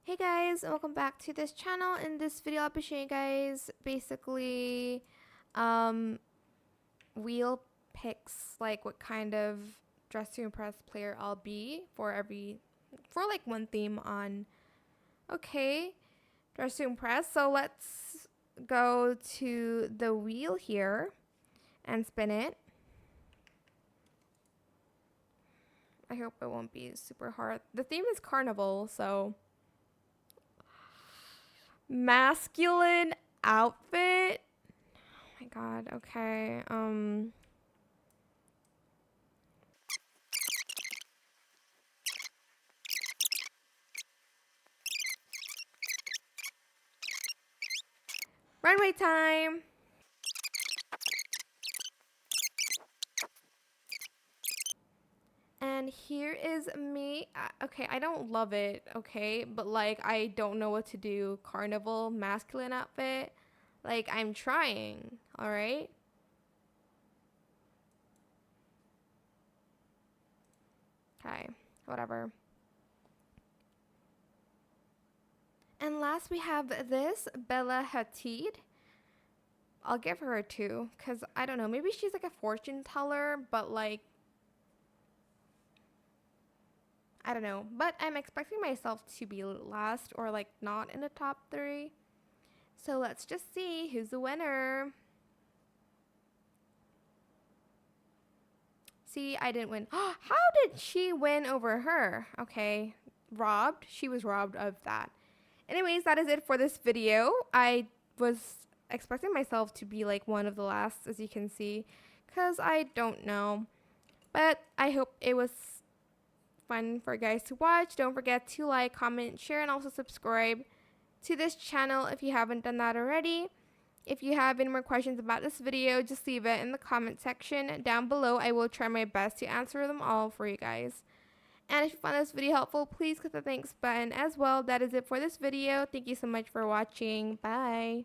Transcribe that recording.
Hey guys, and welcome back to this channel. In this video, I'll be showing you guys basically um, wheel picks, like what kind of dress to impress player I'll be for like one theme on, okay, dress to impress. So let's go to the wheel here and spin it. I hope it won't be super hard. The theme is carnival, so masculine outfit. Oh my god, okay. Runway time. And here is me. Okay, I don't love it, okay? But like I don't know what to do. Carnival masculine outfit. Like I'm trying, all right? Okay, whatever. And last we have this Bella Hadid. I'll give her a 2 cuz I don't know, maybe she's like a fortune teller, but like I don't know, but I'm expecting myself to be last or like not in the top 3. So let's just see who's the winner. See, I didn't win. How did she win over her? Okay, robbed. She was robbed of that. Anyways, that is it for this video. I was expecting myself to be like one of the last, as you can see, because I don't know. But I hope it was fun for you guys to watch. Don't forget to like, comment, share, and also subscribe to this channel if you haven't done that already. If you have any more questions about this video, just leave it in the comment section down below. I will try my best to answer them all for you guys. And if you found this video helpful, please click the thanks button as well. That is it for this video. Thank you so much for watching. Bye.